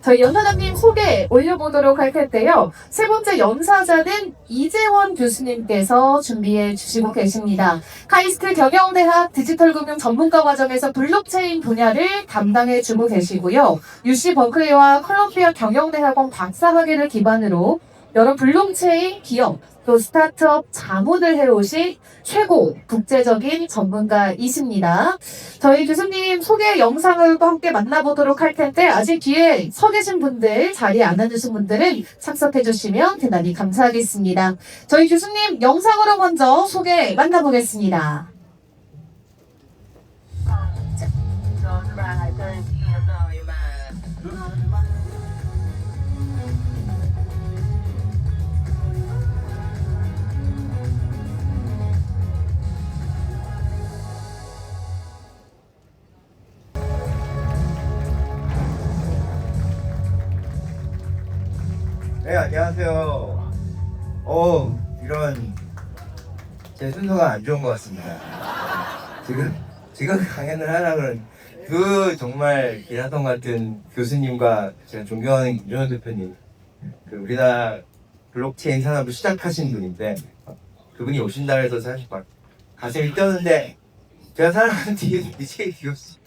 저희 연사장님 소개 올려보도록 할 텐데요. 세 번째 연사자는 이재원 교수님께서 준비해 주시고 계십니다. 카이스트 경영대학 디지털금융 전문가 과정에서 블록체인 분야를 담당해 주고 계시고요. UC 버클리와 컬럼비아 경영대학원 박사학위를 기반으로 여러 블록체인 기업, 또 스타트업 자문을 해오신 최고 국제적인 전문가이십니다. 저희 교수님 소개 영상을 또 함께 만나보도록 할 텐데 아직 뒤에 서 계신 분들, 자리에 안 앉으신 분들은 참석해 주시면 대단히 감사하겠습니다. 저희 교수님 영상으로 먼저 소개 만나보겠습니다. 네, 안녕하세요. 이런 제 순서가 안 좋은 것 같습니다. 지금 강연을 하려는 그 정말 기라성 같은 교수님과 제가 존경하는 이준호 대표님, 그 우리나라 블록체인 산업을 시작하신 분인데 그분이 오신다 해서 사실 막 가슴이 뛰었는데 제가 사랑하는 DJ 교수,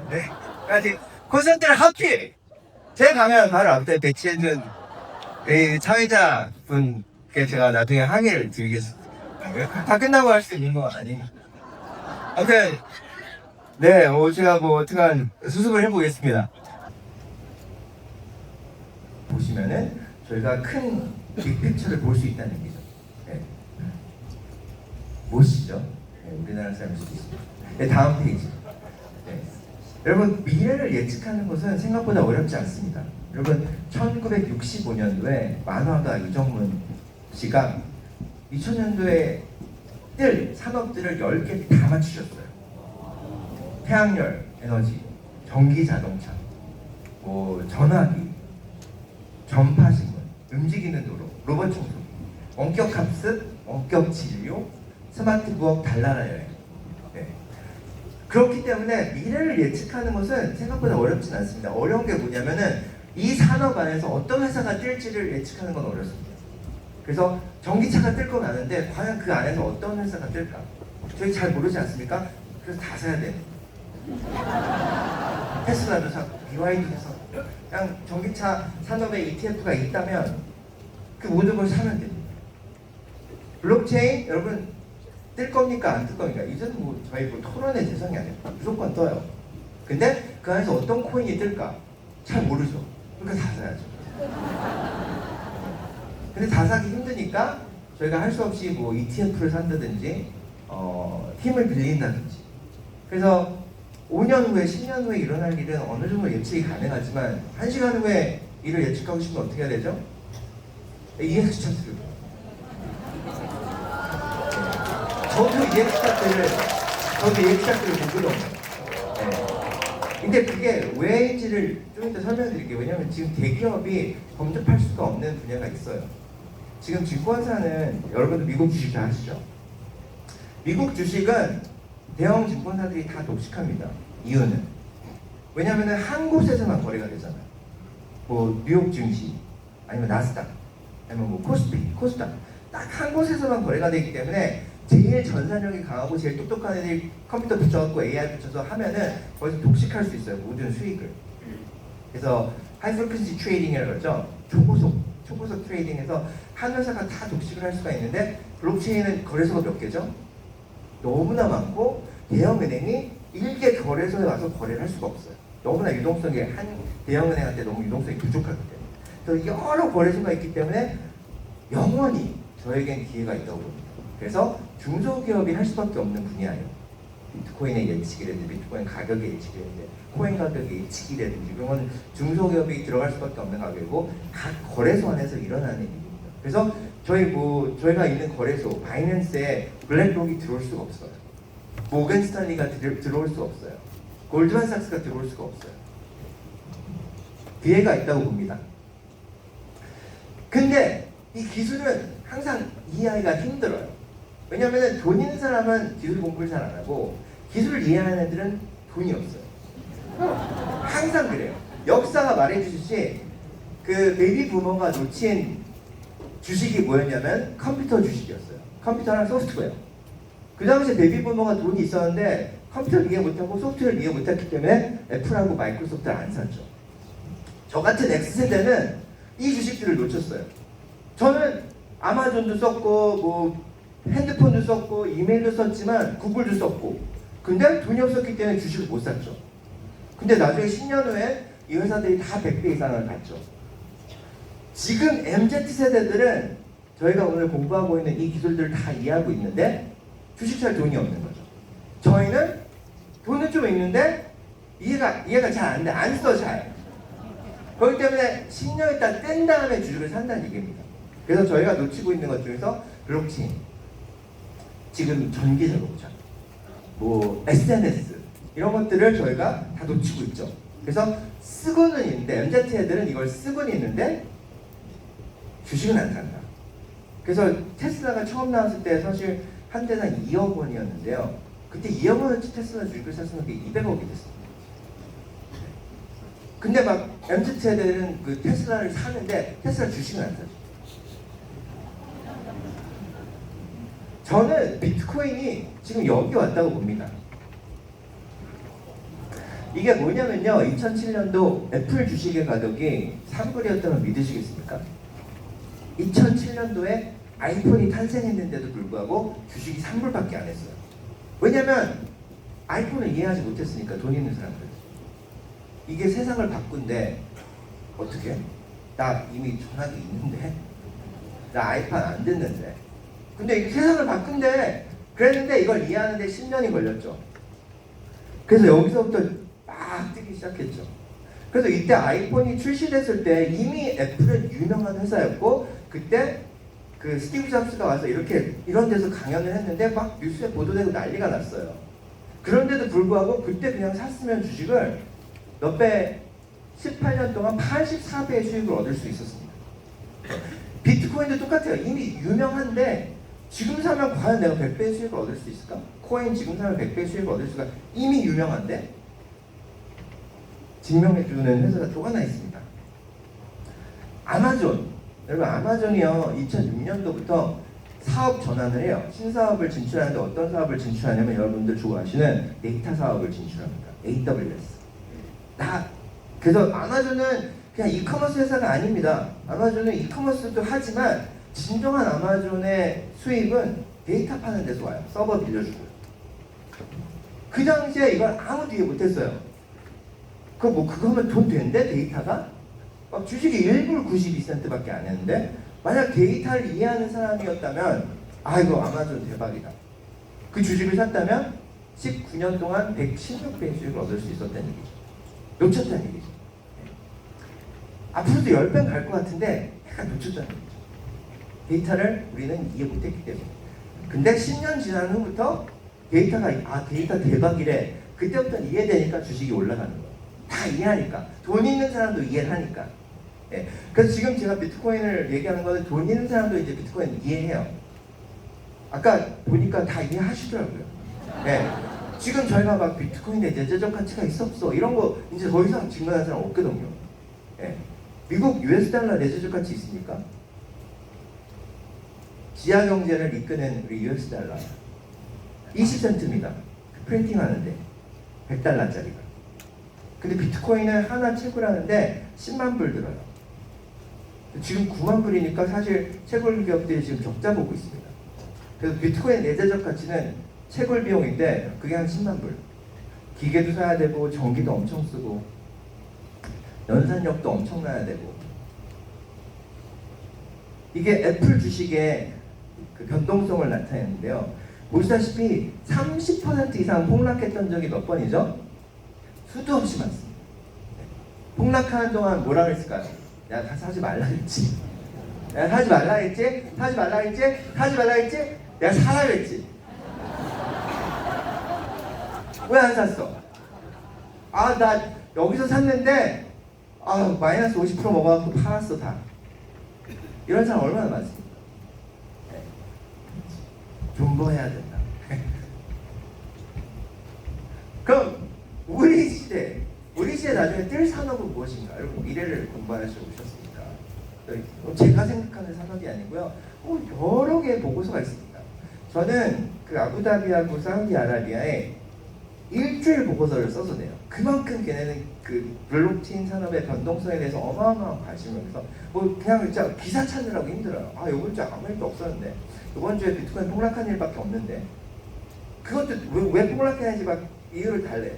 네, 까지 콘서트를 하필 제 강연 바로 앞에 배치해준 이 사회자 분께 제가 나중에 항의를 드리겠습니다. 다 끝나고 할 수 있는 거 아니에요? 아무튼 네, 제가 어떡한 수습을 해보겠습니다. 보시면은 저희가 큰 빅픽처를 볼 수 있다는 얘기죠. 네. 보시죠? 네, 우리나라 사람일 수도 있습니다. 네, 다음 페이지. 네. 여러분, 미래를 예측하는 것은 생각보다 어렵지 않습니다. 여러분, 1965년도에 만화가 이정문 씨가 2000년도에 뜰 산업들을 10개 다 맞추셨어요. 태양열 에너지, 전기 자동차, 전화기, 전파신문, 움직이는 도로, 로봇 청소기, 원격 학습, 원격 진료, 스마트 부엌 달나라 여행. 네. 그렇기 때문에 미래를 예측하는 것은 생각보다 어렵진 않습니다. 어려운 게 뭐냐면은 이 산업 안에서 어떤 회사가 뜰지를 예측하는 건 어렵습니다. 그래서 전기차가 뜰 건 아는데 과연 그 안에서 어떤 회사가 뜰까? 저희 잘 모르지 않습니까? 그래서 다 사야 돼요. 테슬라도 사고 BYD도 사고 그냥 전기차 산업에 ETF가 있다면 그 모든 걸 사면 됩니다. 블록체인 여러분 뜰 겁니까? 안 뜰 겁니까? 이제는 저희 토론의 대상이 아니에요. 무조건 떠요. 근데 그 안에서 어떤 코인이 뜰까? 잘 모르죠. 그러니까 다 사야죠. 근데 다 사기 힘드니까 저희가 할 수 없이 ETF를 산다든지 힘을 빌린다든지 그래서 5년 후에 10년 후에 일어날 일은 어느 정도 예측이 가능하지만 1시간 후에 일을 예측하고 싶으면 어떻게 해야 되죠? EX 차트를 저도 EX 차트를 보거든요. 근데 그게 왜인지를 좀 이따 설명드릴게요. 왜냐면 지금 대기업이 범접할 수가 없는 분야가 있어요. 지금 증권사는 여러분들 미국 주식 다 하시죠? 미국 주식은 대형 증권사들이 다 독식합니다. 이유는 왜냐면은 한 곳에서만 거래가 되잖아요. 뉴욕 증시 아니면 나스닥 아니면 코스피, 코스닥 딱 한 곳에서만 거래가 되기 때문에 제일 전산력이 강하고 제일 똑똑한 애들이 컴퓨터 붙여갖고 AI 붙여서 하면은 거기서 독식할 수 있어요. 모든 수익을. 그래서 하이프리퀀시 트레이딩이라고 그러죠. 초고속 트레이딩에서 한 회사가 다 독식을 할 수가 있는데 블록체인은 거래소가 몇 개죠? 너무나 많고 대형은행이 일개 거래소에 와서 거래를 할 수가 없어요. 너무나 유동성이 한 대형은행한테 너무 유동성이 부족하기 때문에. 그래서 여러 거래소가 있기 때문에 영원히 저에겐 기회가 있다고 봅니다. 그래서 중소기업이 할 수밖에 없는 분야예요. 비트코인의 예측이라든지 비트코인 가격의 예측이라든지 코인 가격의 예측이라든지 그런 건 중소기업이 들어갈 수밖에 없는 가격이고 각 거래소 안에서 일어나는 일입니다. 그래서 저희가 있는 거래소 바이낸스에 블랙록이 들어올 수가 없어요. 모건 스탠리가 들어올 수가 없어요. 골드만삭스가 들어올 수가 없어요. 기회가 있다고 봅니다. 근데 이 기술은 항상 이해하기가 힘들어요. 왜냐하면 돈 있는 사람은 기술 공부를 잘 안 하고 기술을 이해하는 애들은 돈이 없어요. 항상 그래요. 역사가 말해주듯이 그 베이비 부모가 놓친 주식이 뭐였냐면 컴퓨터 주식이었어요. 컴퓨터랑 소프트웨어. 그 당시에 베이비 부모가 돈이 있었는데 컴퓨터를 이해 못하고 소프트웨어를 이해 못했기 때문에 애플하고 마이크로소프트를 안 샀죠. 저 같은 X세대는 이 주식들을 놓쳤어요. 저는 아마존도 썼고 뭐 핸드폰도 썼고 이메일도 썼지만 구글도 썼고 근데 돈이 없었기 때문에 주식을 못 샀죠. 근데 나중에 10년 후에 이 회사들이 다 100배 이상을 갔죠. 지금 MZ세대들은 저희가 오늘 공부하고 있는 이 기술들을 다 이해하고 있는데 주식 살 돈이 없는 거죠. 저희는 돈은 좀 있는데 이해가 잘 안 돼. 안 써 잘. 그렇기 때문에 10년 있다 뗀 다음에 주식을 산다는 얘기입니다. 그래서 저희가 놓치고 있는 것 중에서 블록체인, 지금 전기자동차, 뭐 SNS 이런 것들을 저희가 다 놓치고 있죠. 그래서 쓰고는 있는데 MZ 애들은 이걸 쓰고는 있는데 주식은 안 산다. 그래서 테슬라가 처음 나왔을 때 사실 한 대당 2억 원이었는데요. 그때 2억 원어치 테슬라 주식을 샀으면 그게 200억이 됐습니다. 근데 막 MZ 세대는 그 테슬라를 사는데 테슬라 주식은 안 사죠. 저는 비트코인이 지금 여기 왔다고 봅니다. 이게 뭐냐면요, 2007년도 애플 주식의 가격이 3불이었다면 걸 믿으시겠습니까? 2007년도에 아이폰이 탄생했는데도 불구하고 주식이 3불밖에 안 했어요. 왜냐면 아이폰을 이해하지 못했으니까, 돈 있는 사람들. 이게 세상을 바꾼데 어떻게? 나 이미 전화기 있는데, 나 아이폰 안 듣는데. 근데 이게 세상을 바꾼데 그랬는데 이걸 이해하는데 10년이 걸렸죠. 그래서 여기서부터 막 뜨기 시작했죠. 그래서 이때 아이폰이 출시됐을 때 이미 애플은 유명한 회사였고, 그때 그 스티브 잡스가 와서 이런 데서 강연을 했는데 막 뉴스에 보도되고 난리가 났어요. 그런데도 불구하고 그때 그냥 샀으면 주식을 몇 배, 18년 동안 84배의 수익을 얻을 수 있었습니다. 비트코인도 똑같아요. 이미 유명한데 지금 사면 과연 내가 100배의 수익을 얻을 수 있을까? 코인 지금 사면 100배의 수익을 얻을 수가, 이미 유명한데 증명해주는 회사가 또 하나 있습니다. 아마존. 여러분, 아마존이요 2006년도부터 사업 전환을 해요. 신사업을 진출하는데 어떤 사업을 진출하냐면 여러분들 좋아하시는 데이터 사업을 진출합니다. AWS. 그래서 아마존은 그냥 이커머스 회사가 아닙니다. 아마존은 이커머스도 하지만 진정한 아마존의 수입은 데이터 파는 데서 와요. 서버 빌려주고. 그 당시에 이걸 아무도 이해 못했어요. 그거 하면 돈 된대? 데이터가? 막 주식이 1불 92센트밖에 안 했는데, 만약 데이터를 이해하는 사람이었다면 이거 아마존 대박이다. 그 주식을 샀다면 19년 동안 116배의 수익을 얻을 수 있었다는 얘기죠. 놓쳤다는 얘기죠. 앞으로도 10배는 갈 것 같은데 약간 놓쳤다는 얘기죠. 데이터를 우리는 이해 못했기 때문에. 근데 10년 지난 후부터 데이터가 데이터 대박이래. 그때부터 이해되니까 주식이 올라가는 거예요. 다 이해하니까. 돈 있는 사람도 이해를 하니까. 예. 그래서 지금 제가 비트코인을 얘기하는 거는 돈 있는 사람도 이제 비트코인 이해해요. 아까 보니까 다 이해하시더라고요. 예. 지금 저희가 막 비트코인에 내재적 가치가 있어 없어 이런 거 이제 더 이상 증명하는 사람 없거든요. 예. 미국 US 달러 내재적 가치 있습니까? 지하 경제를 이끄는 우리 US 달러 20센트입니다. 프린팅 하는데 100달러짜리가. 근데 비트코인은 하나 채굴하는데 10만 불 들어요. 지금 9만 불이니까 사실 채굴 기업들이 지금 적자 보고 있습니다. 그래서 비트코인 내재적 가치는 채굴 비용인데 그게 한 10만 불. 기계도 사야 되고 전기도 엄청 쓰고 연산력도 엄청나야 되고. 이게 애플 주식의 그 변동성을 나타내는데요. 보시다시피 30% 이상 폭락했던 적이 몇 번이죠? 수도 없이 많습니다. 폭락하는 동안 뭐라 그랬을까요? 야, 다 사지 말라 했지. 내가 사지 말라 했지? 사지 말라 했지? 사지 말라 했지? 내가 사라 그랬지. 왜 안 샀어? 나 여기서 샀는데 마이너스 50% 먹어갖고 팔았어 다. 이런 사람 얼마나 많습니까? 존버해야 된다. 그럼 우리 웨이지의 나중에 뜰 산업은 무엇인가? 여러분 미래를 공부하시러 오셨습니까? 제가 생각하는 산업이 아니고요. 여러 개의 보고서가 있습니다. 저는 그 아부다비하고 사우디아라비아에 일주일 보고서를 써서 내요. 그만큼 걔네는 그 블록체인 산업의 변동성에 대해서 어마어마한 관심을 해서 뭐 그냥 진짜 기사 찾느라고 힘들어요. 이번 주에 아무 일도 없었는데 이번 주에 비트코인 폭락한 일밖에 없는데 그것도 왜 폭락했는지 막 이유를 달래요.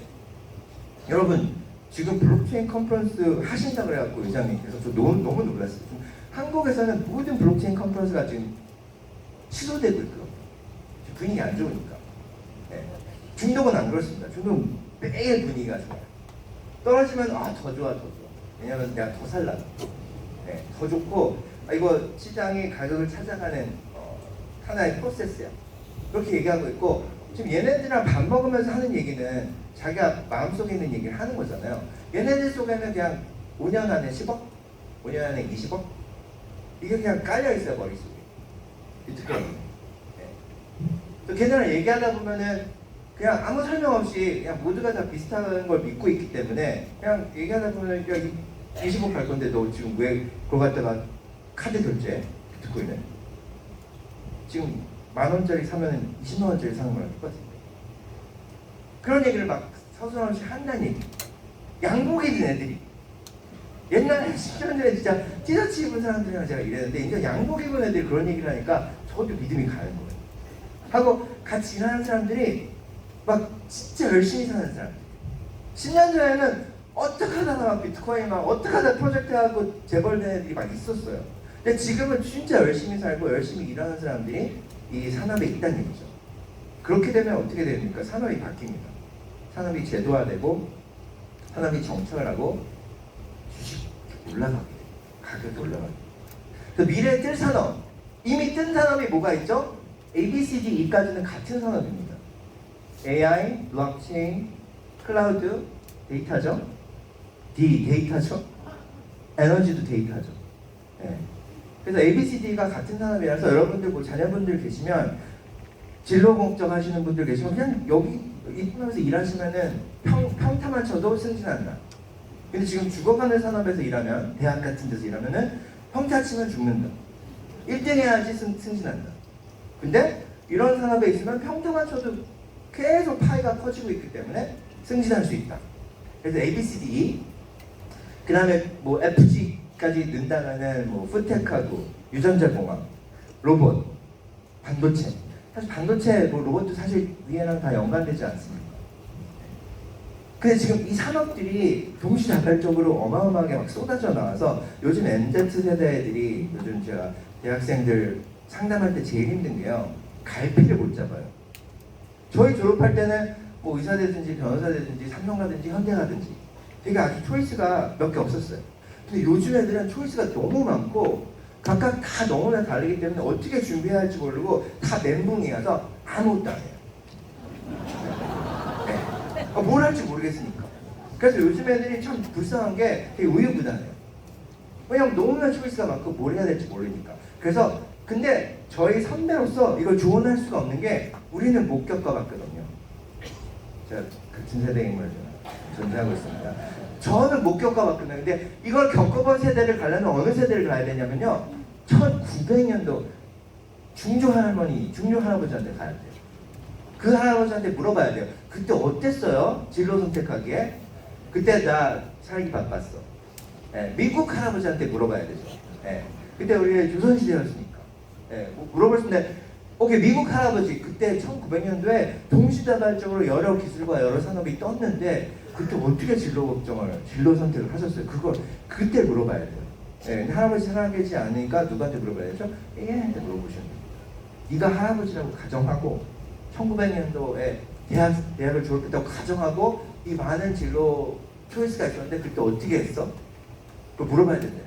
여러분 지금 블록체인 컨퍼런스 하신다고 그래갖고 의장님께서 저 너무 놀랐어요. 한국에서는 모든 블록체인 컨퍼런스가 지금 취소되고 있거든요. 분위기 안 좋으니까. 네. 중동은 안 그렇습니다. 중동은 매일 분위기가 좋아요. 떨어지면 더 좋아. 왜냐면 내가 더 살라고. 네, 더 좋고 이거 시장이 가격을 찾아가는 하나의 프로세스야. 그렇게 얘기하고 있고 지금 얘네들이랑 밥 먹으면서 하는 얘기는 자기가 마음속에 있는 얘기를 하는 거잖아요. 얘네들 속에는 그냥 5년 안에 10억? 5년 안에 20억? 이게 그냥 깔려있어요 머릿속에. 비트코인. 네. 걔네랑 얘기하다 보면은 그냥 아무 설명 없이 그냥 모두가 다 비슷한 걸 믿고 있기 때문에 그냥 얘기하다 보면 야 20억 갈 건데 너 지금 왜 그거 갖다가 카드 결제 비트코인을 지금 10,000원짜리 사면 20만원짜리 사는 거랑 똑같습니다. 그런 얘기를 막 서슴없이 한다는 얘기. 양복이 든 애들이 옛날에 10년 전에 진짜 티셔츠 입은 사람들이랑 제가 이랬는데 이제 양복 입은 애들이 그런 얘기를 하니까 저도 믿음이 가는 거예요. 하고 같이 일하는 사람들이 막 진짜 열심히 사는 사람들. 10년 전에는 어떻게 하다가 막 비트코인 막 어떻게 하다 프로젝트 하고 재벌된 애들이 막 있었어요. 근데 지금은 진짜 열심히 살고 열심히 일하는 사람들이 이 산업에 있다는 얘기죠. 그렇게 되면 어떻게 됩니까? 산업이 바뀝니다. 산업이 제도화되고 산업이 정착을 하고 주식이 올라가게 돼요. 가격이 올라가게 돼요. 그래서 미래의 뜰 산업, 이미 뜬 산업이 뭐가 있죠? A, B, C, D, E까지는 같은 산업입니다. AI, 블록체인, 클라우드, 데이터죠. D, 데이터죠. 에너지도 데이터죠. 네. 그래서 ABCD가 같은 산업이라서 여러분들 뭐 자녀분들 계시면 진로 걱정하시는 분들 계시면 그냥 여기 입문하면서 일하시면은 평타만 쳐도 승진한다. 근데 지금 죽어가는 산업에서 일하면 대학 같은 데서 일하면은 평타 치면 죽는다. 1등 해야지 승진한다. 근데 이런 산업에 있으면 평타만 쳐도 계속 파이가 커지고 있기 때문에 승진할 수 있다. 그래서 ABCD 그 다음에 뭐 FG까지 넣는다면은 뭐 푸테크하고 유전자공학, 로봇, 반도체. 사실 반도체, 뭐 로봇도 사실 위에랑 다 연관되지 않습니까? 근데 지금 이 산업들이 동시다발적으로 어마어마하게 막 쏟아져 나와서 요즘 MZ 세대들이 요즘 제가 대학생들 상담할 때 제일 힘든 게요. 갈피를 못 잡아요. 저희 졸업할 때는 뭐 의사 되든지 변호사 되든지 삼성 가든지 현대 가든지 되게 아주 초이스가 몇 개 없었어요. 근데 요즘 애들은 초이스가 너무 많고 각각 다 너무나 다르기 때문에 어떻게 준비해야 할지 모르고 다 멘붕이어서 아무것도 안 해요. 네. 뭘 할지 모르겠으니까. 그래서 요즘 애들이 참 불쌍한 게 되게 우유부단해요. 왜냐면 너무나 초이스가 많고 뭘 해야 될지 모르니까. 그래서 근데 저희 선배로서 이걸 조언할 수가 없는 게 우리는 못 겪어봤거든요. 제가 같은 세대임을 존재하고 있습니다. 저는 못 겪어봤거든요. 근데 이걸 겪어본 세대를 가려면 어느 세대를 가야 되냐면요. 1900년도 중조 할머니, 중조 할아버지한테 가야 돼요. 그 할아버지한테 물어봐야 돼요. 그때 어땠어요? 진로 선택하기에? 그때 나 살기 바빴어. 네, 미국 할아버지한테 물어봐야 되죠. 네, 그때 우리 조선시대였으니까. 네, 물어볼 수 있는데 오케이, 미국 할아버지 그때 1900년도에 동시다발적으로 여러 기술과 여러 산업이 떴는데 그때 어떻게 진로 선택을 하셨어요? 그걸 그때 물어봐야 돼요. 네, 할아버지 살아계시지 않으니까 누구한테 물어봐야 되죠? AI한테 물어보시면 돼요. 네가 할아버지라고 가정하고 1900년도에 대학을 졸업했다고 가정하고 이 많은 진로 초이스가 있었는데 그때 어떻게 했어? 그거 물어봐야 된대요.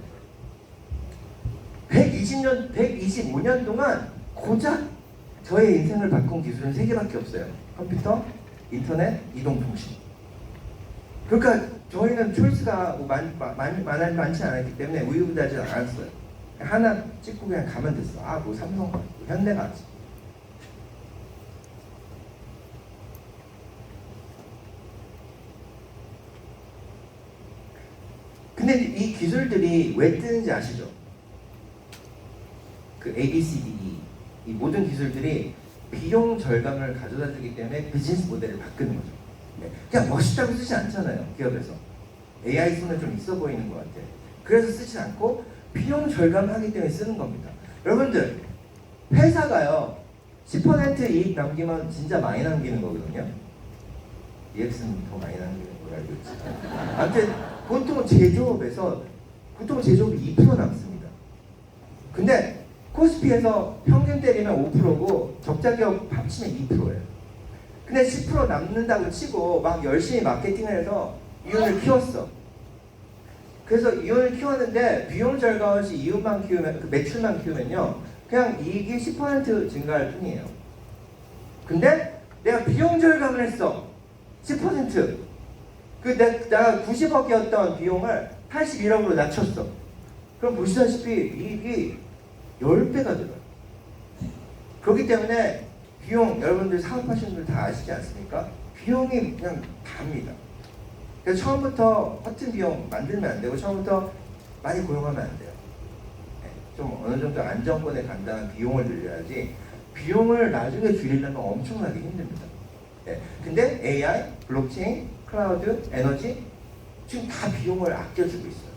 125년 동안 고작 저의 인생을 바꾼 기술은 3개밖에 없어요. 컴퓨터, 인터넷, 이동통신. 그러니까 저희는 초이스가 뭐 많지 않았기 때문에 우유부단하지 않았어요. 하나 찍고 그냥 가면 됐어. 뭐 삼성, 뭐 현대 가지. 근데 이 기술들이 왜 뜨는지 아시죠? 그 A, B, C, D, E 이 모든 기술들이 비용 절감을 가져다 주기 때문에 비즈니스 모델을 바꾸는 거죠. 네. 그냥 멋있다고 쓰지 않잖아요, 기업에서. AI 쓰면 좀 있어 보이는 것 같아. 그래서 쓰지 않고 비용 절감하기 때문에 쓰는 겁니다. 여러분들, 회사가요 10% 이익 남기면 진짜 많이 남기는 거거든요. EX는 더 많이 남기는 걸 알고 있지. 아무튼 보통 제조업이 2% 남습니다. 근데 코스피에서 평균 때리면 5%고 적자 기업 합치면 2%예요. 근데 10% 남는다고 치고 막 열심히 마케팅을 해서 이윤을 키웠어. 그래서 이윤을 키웠는데 비용 절감 없이 이윤만 키우면, 그 매출만 키우면요 그냥 이익이 10% 증가할 뿐이에요. 근데 내가 비용 절감을 했어. 10%. 내가 90억이었던 비용을 81억으로 낮췄어. 그럼 보시다시피 이익이 10배가 들어요. 그렇기 때문에 비용, 여러분들 사업하시는 분들 다 아시지 않습니까? 비용이 그냥 답니다. 그래서 처음부터 허튼 비용 만들면 안 되고 처음부터 많이 고용하면 안 돼요. 좀 어느 정도 안정권에 간다는 비용을 늘려야지 비용을 나중에 줄이려면 엄청나게 힘듭니다. 근데 AI, 블록체인, 클라우드, 에너지 지금 다 비용을 아껴주고 있어요.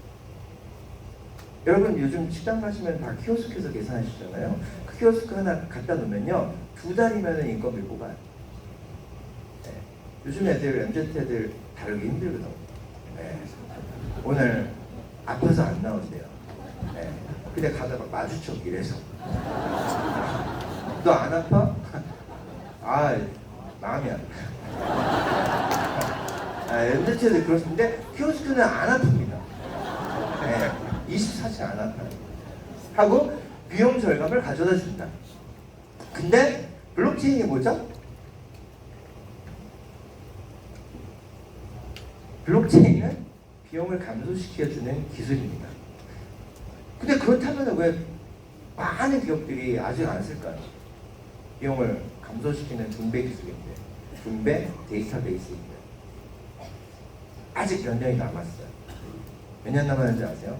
여러분 요즘 식당 가시면 다 키오스크에서 계산하시잖아요. 그 키오스크 하나 갖다 놓으면요 2달이면 인건비 뽑아요. 요즘 애들, MZ 애들 다루기 힘들거든. 오늘 아파서 안 나온대요. 근데 가다가 마주쳐 이래서 너 안 아파? 아 마음이 안 MZ 애들 그렇습니다. 키오스크는 안 아픕니다. 24시간 안 아파요. 하고 비용 절감을 가져다 준다. 근데 블록체인이 뭐죠? 블록체인은 비용을 감소시켜주는 기술입니다. 근데 그렇다면 왜 많은 기업들이 아직 안 쓸까요? 비용을 감소시키는 분배 기술인데, 분배 데이터베이스인데 아직 몇 년이 남았어요. 몇 년 남았는지 아세요?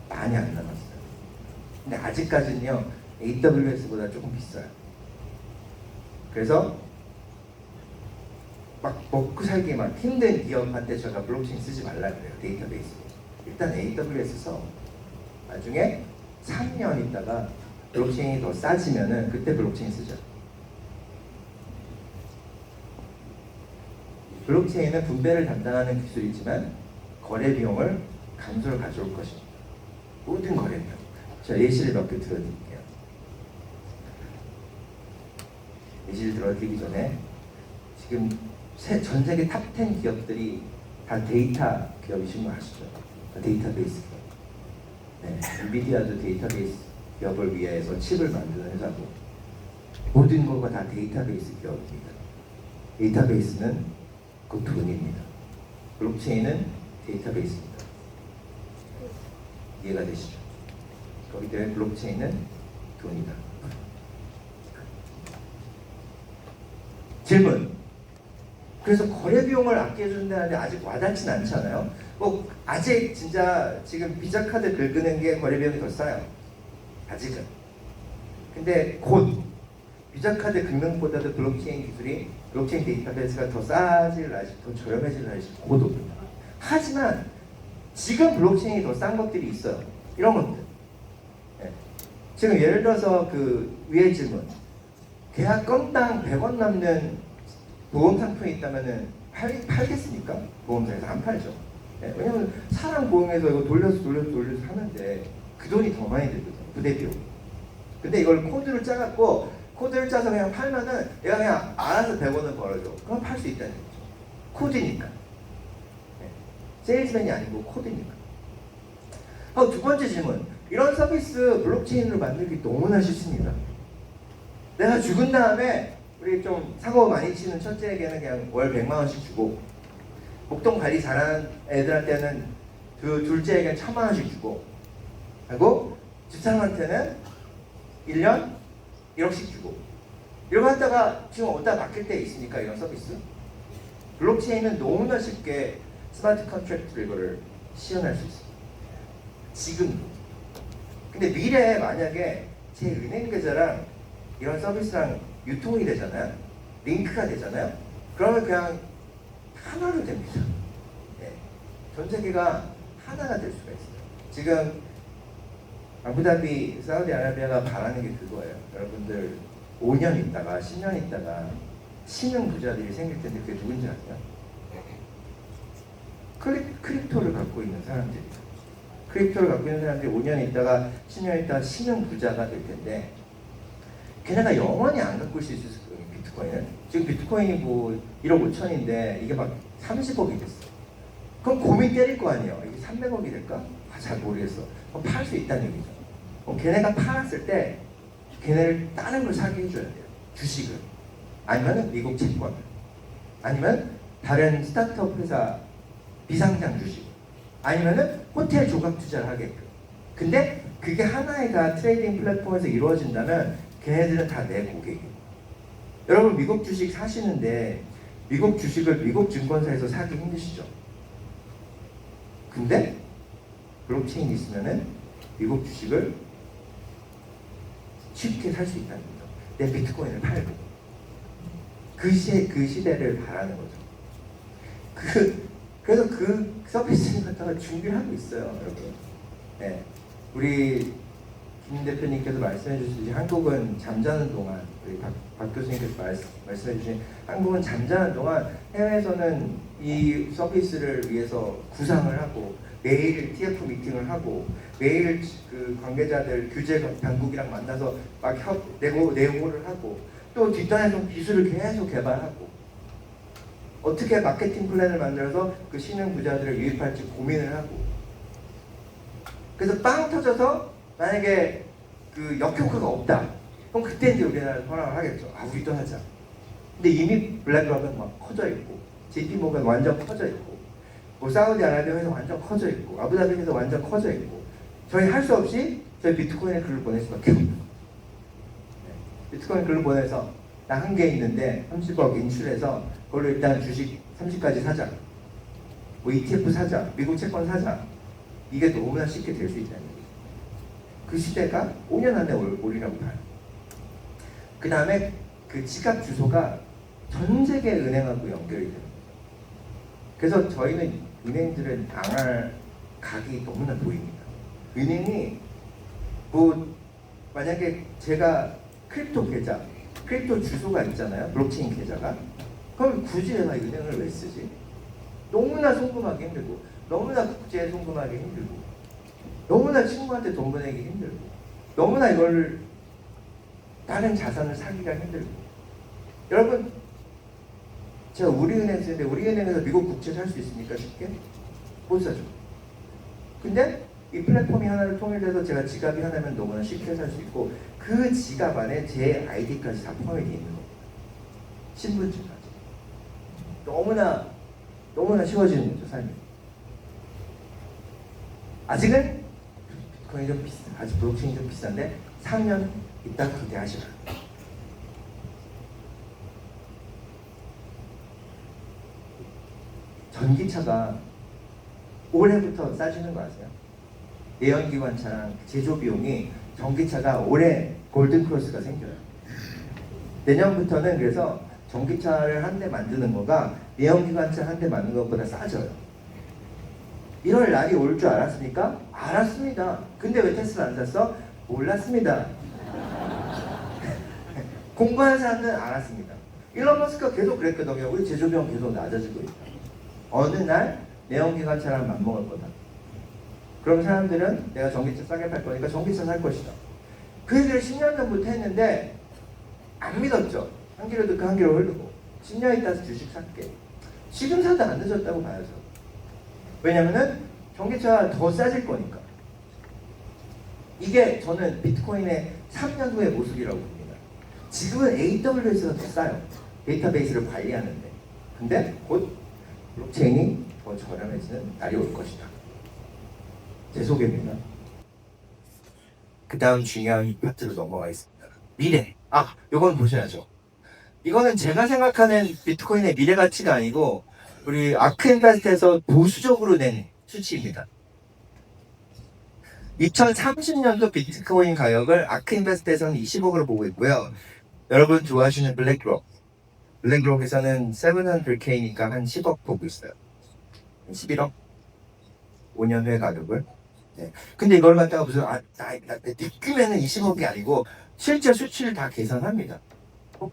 많이 안 남았어요. 근데 아직까지는요 AWS보다 조금 비싸요. 그래서 막 먹고 살기 막 힘든 기업한테 제가 블록체인 쓰지 말라 그래요. 데이터베이스. 일단 AWS 써. 나중에 3년 있다가 블록체인이 더 싸지면은 그때 블록체인 쓰죠. 블록체인은 분배를 담당하는 기술이지만 거래 비용을 감소를 가져올 것입니다. 모든 거래 비용. 제가 예시를 몇 개 들어드릴게요. 예시를 들어드리기 전에 지금 전 세계 탑 10 기업들이 다 데이터 기업이신 거 아시죠? 다 데이터베이스 기업. 엔비디아도 데이터베이스 기업을 위해서 칩을 만드는 회사고 모든 거가 다 데이터베이스 기업입니다. 데이터베이스는 그 돈입니다. 블록체인은 데이터베이스입니다. 이해가 되시죠? 그렇기 때문에 블록체인은 돈이다. 질문. 그래서 거래 비용을 아껴준다는데 아직 와닿진 않잖아요. 아직 진짜 지금 비자 카드 긁는 게 거래 비용이 더 싸요. 아직은. 근데 곧 비자 카드 긁는 것보다도 블록체인 기술이 블록체인 데이터베이스가 더 싸질 날씨, 더 저렴해질 날씨 곧 옵니다. 하지만 지금 블록체인이 더 싼 것들이 있어요. 이런 것들. 지금 예를 들어서 그 위에 질문. 계약 건당 100원 남는 보험 상품이 있다면은 팔겠습니까? 보험사에서 안 팔죠. 왜냐면 사람 보험에서 이거 돌려서 하는데 그 돈이 더 많이 들거든요. 부대 비용. 근데 이걸 코드를 짜갖고 코드를 짜서 그냥 팔면은 내가 그냥 알아서 100원을 벌어줘. 그럼 팔 수 있다는 거죠. 코드니까. 세일즈맨이 아니고 코드니까. 두 번째 질문. 이런 서비스 블록체인으로 만들기 너무나 쉽습니다. 내가 죽은 다음에 우리 좀 사고 많이 치는 첫째에게는 그냥 월 100만 원씩 주고 목동 관리 잘하는 애들한테는 그 둘째에게는 1000만 원씩 주고 그리고 집사람한테는 1년 1억씩 주고 이러고 하다가 지금 어디다 맡길 때 있으니까 이런 서비스 블록체인은 너무나 쉽게 스마트 컨트랙트를 이거를 시연할 수 있습니다. 지금. 근데 미래에 만약에 제 은행 계좌랑 이런 서비스랑 유통이 되잖아요. 링크가 되잖아요. 그러면 그냥 하나로 됩니다. 네. 전 세계가 하나가 될 수가 있어요. 지금 아부다비, 사우디아라비아가 바라는 게 그거예요. 여러분들 5년 있다가 10년 있다가 신흥 부자들이 생길 텐데 그게 누군지 아세요? 크립토를 갖고 있는 사람들이에요. 크립토를 갖고 있는 사람들이 5년 있다가 10년 있다가 신흥 부자가 될 텐데 걔네가 영원히 안 갖고 있을 수 있을 거예요. 비트코인은. 지금 비트코인이 뭐 1억 5천인데 이게 막 30억이 됐어. 그럼 고민 때릴 거 아니에요. 이게 300억이 될까? 잘 모르겠어. 그럼 팔 수 있다는 얘기죠. 그럼 걔네가 팔았을 때 걔네를 다른 걸 사게 해줘야 돼요. 주식을. 아니면 미국 채권. 아니면 다른 스타트업 회사 비상장 주식. 아니면은 호텔 조각 투자를 하게끔. 근데 그게 하나의 다 트레이딩 플랫폼에서 이루어진다면 걔네들은 다 내 고객이에요. 여러분 미국 주식 사시는데 미국 주식을 미국 증권사에서 사기 힘드시죠? 근데 블록체인이 있으면은 미국 주식을 쉽게 살 수 있다는 거죠. 내 비트코인을 팔고 그 시대를 바라는 거죠. 그래서 그 서비스를 갖다가 준비를 하고 있어요, 여러분. 네, 우리 김 대표님께서 말씀해 주신 한국은 잠자는 동안 우리 박 교수님께서 말씀해 주신 한국은 잠자는 동안 해외에서는 이 서비스를 위해서 구상을 하고 매일 TF 미팅을 하고 매일 그 관계자들 규제 당국이랑 만나서 막 내고를 하고 또 뒷단에서 기술을 계속 개발하고 어떻게 마케팅 플랜을 만들어서 그 신흥 부자들을 유입할지 고민을 하고 그래서 빵 터져서 만약에 그 역효과가 없다 그럼 그때 이제 우리나라 허락을 하겠죠. 아 우리도 하자. 근데 이미 블랙록은 막 커져 있고 JP모건 완전 커져 있고 뭐 사우디아라비아 회사 완전 커져 있고 아부다비 회사 완전 커져 있고 저희 할 수 없이 저희 비트코인에 글을 보낼 수밖에 없는 거예요. 비트코인 글을 보내서 나 한 개 있는데 30억 인출해서 그걸로 일단 주식 30가지 사자 뭐 ETF 사자 미국 채권 사자 이게 너무나 쉽게 될 수 있다는 얘기예요. 그 시대가 5년 안에 오리라고 봐요. 그 다음에 그 지갑 주소가 전 세계 은행하고 연결이 됩니다. 그래서 저희는 은행들을 당할 각이 너무나 보입니다. 은행이 뭐 만약에 제가 크립토 계좌, 크립토 주소가 있잖아요. 블록체인 계좌가. 그럼 굳이 내가 은행을 왜 쓰지? 너무나 송금하기 힘들고 너무나 국제에 송금하기 힘들고 너무나 친구한테 돈 보내기 힘들고 너무나 이걸 다른 자산을 사기가 힘들고 여러분 제가 우리은행 쓰는데 우리은행에서 미국 국채 살 수 있습니까? 쉽게? 못 사죠. 근데 이 플랫폼이 하나를 통일돼서 제가 지갑이 하나면 너무나 쉽게 살 수 있고 그 지갑 안에 제 아이디까지 다 포함이 되어 있는 겁니다. 신분증까지. 너무나 쉬워지는 거죠, 삶이. 아직은 비트코인이 좀 비싸. 아직 블록체인이 좀 비싼데 3년 있다 기대하시라. 전기차가 올해부터 싸지는 거 아세요? 내연기관차랑 제조 비용이 전기차가 올해 골든크로스가 생겨요. 내년부터는 그래서 전기차를 한 대 만드는 거가 내연기관차 한 대 만드는 것보다 싸져요. 이럴 날이 올 줄 알았습니까? 알았습니다. 근데 왜 테슬라 안 샀어? 몰랐습니다. 공부하는 사람들은 알았습니다. 일론 머스크가 계속 그랬거든요. 우리 제조 비용 계속 낮아지고 있다. 어느 날 내연기관차랑 맞먹을 거다. 그럼 사람들은 내가 전기차 싸게 팔 거니까 전기차 살 것이다. 그 얘기를 10년 전부터 했는데 안 믿었죠. 한 귀로 듣고 한 귀로 흐르고 10년 있다 주식 살게. 지금 사도 안 늦었다고 봐야죠. 왜냐면은 전기차가 더 싸질 거니까. 이게 저는 비트코인의 3년 후의 모습이라고 봅니다. 지금은 AWS가 더 싸요. 데이터베이스를 관리하는데. 근데 곧 블록체인이 더 저렴해지는 날이 올 것이다. 제 소개입니다. 그 다음 중요한 파트로 넘어가겠습니다. 미래. 이건 보셔야죠. 이거는 제가 생각하는 비트코인의 미래 가치가 아니고 우리 아크인베스트에서 보수적으로 낸 수치입니다. 2030년도 비트코인 가격을 아크인베스트에서는 20억으로 보고 있고요. 여러분 좋아하시는 블랙록. 블랙록에서는 700K니까 한 10억 보고 있어요. 11억? 5년 후의 가격을. 네. 근데 이걸 갖다가 무슨, 느낌에는 20억이 아니고, 실제 수치를 다 계산합니다.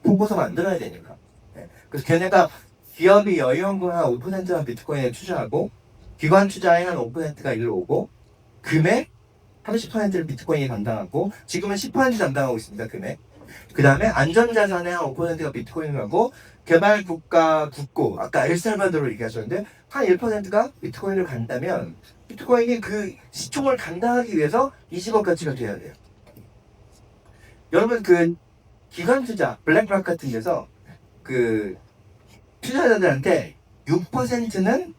보고서 만들어야 되니까. 네. 그래서 걔네가 기업이 여유연금 한 5%만 비트코인에 투자하고, 기관 투자에 한 5%가 일로 오고, 금액 30%를 비트코인이 담당하고, 지금은 10% 담당하고 있습니다, 금액. 그 다음에 안전자산의 한 5%가 비트코인을 하고, 개발국가 국고, 아까 엘살바도르 얘기하셨는데, 한 1%가 비트코인을 간다면, 비트코인이 그 시총을 감당하기 위해서 20억 가치가 돼야 돼요. 여러분, 그, 기관 투자, 블랙락 같은 데서, 그, 투자자들한테 6%는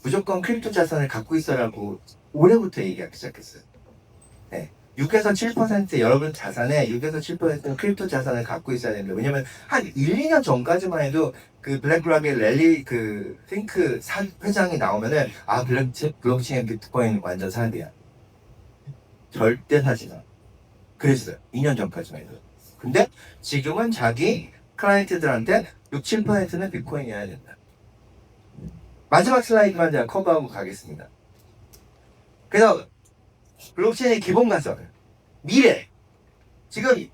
무조건 크립토 자산을 갖고 있어라고 올해부터 얘기하기 시작했어요. 네. 6에서 7% 여러분 자산에 6에서 7%는 크립토 자산을 갖고 있어야 됩니다. 왜냐면 한 1, 2년 전까지만 해도 그 블랙락의 랠리 그 핑크 회장이 나오면은 아 블록체인 비트코인 완전 사기야. 절대 사지 마. 그랬어요. 2년 전까지만 해도. 근데 지금은 자기 클라이언트들한테 6, 7%는 비트코인이어야 된다. 마지막 슬라이드만 제가 커버하고 가겠습니다. 그래서 블록체인의 기본 가설, 미래. 지금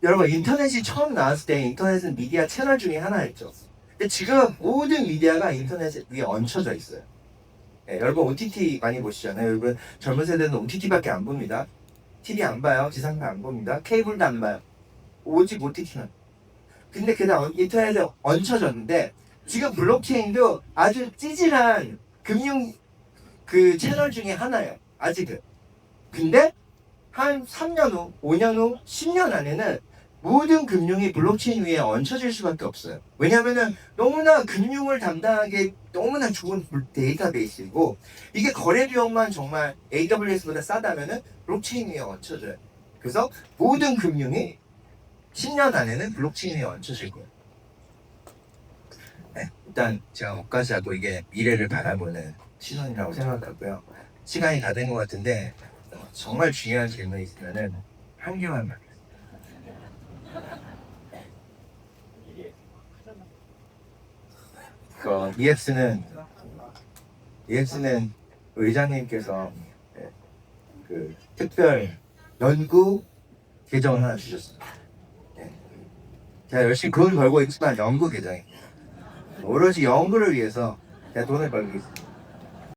여러분 인터넷이 처음 나왔을 때 인터넷은 미디어 채널 중에 하나였죠. 근데 지금 모든 미디어가 인터넷 위에 얹혀져 있어요. 네, 여러분 OTT 많이 보시잖아요. 여러분 젊은 세대는 OTT밖에 안 봅니다. TV 안 봐요. 지상파 안 봅니다. 케이블도 안 봐요. 오직 OTT만. 근데 그냥 인터넷에 얹혀졌는데 지금 블록체인도 아주 찌질한 금융 그 채널 중에 하나예요. 아직은. 근데 한 3년 후, 5년 후, 10년 안에는 모든 금융이 블록체인 위에 얹혀질 수밖에 없어요. 왜냐하면 너무나 금융을 담당하기 너무나 좋은 데이터베이스이고 이게 거래 비용만 정말 AWS보다 싸다면은 블록체인 위에 얹혀져요. 그래서 모든 금융이 10년 안에는 블록체인 위에 얹혀질 거예요. 네, 일단 제가 뭐까지 하고 이게 미래를 바라보는 시선이라고 생각하고요. 시간이 다 된 것 같은데 정말 중요한 질문이 있으면은 한 개만 말해요. EX는 의장님께서 그 특별 연구 계정을 하나 주셨습니다. 제가 열심히 돈을 벌고 있지만 연구 계정이 오로지 연구를 위해서 제가 돈을 벌고 있습니다.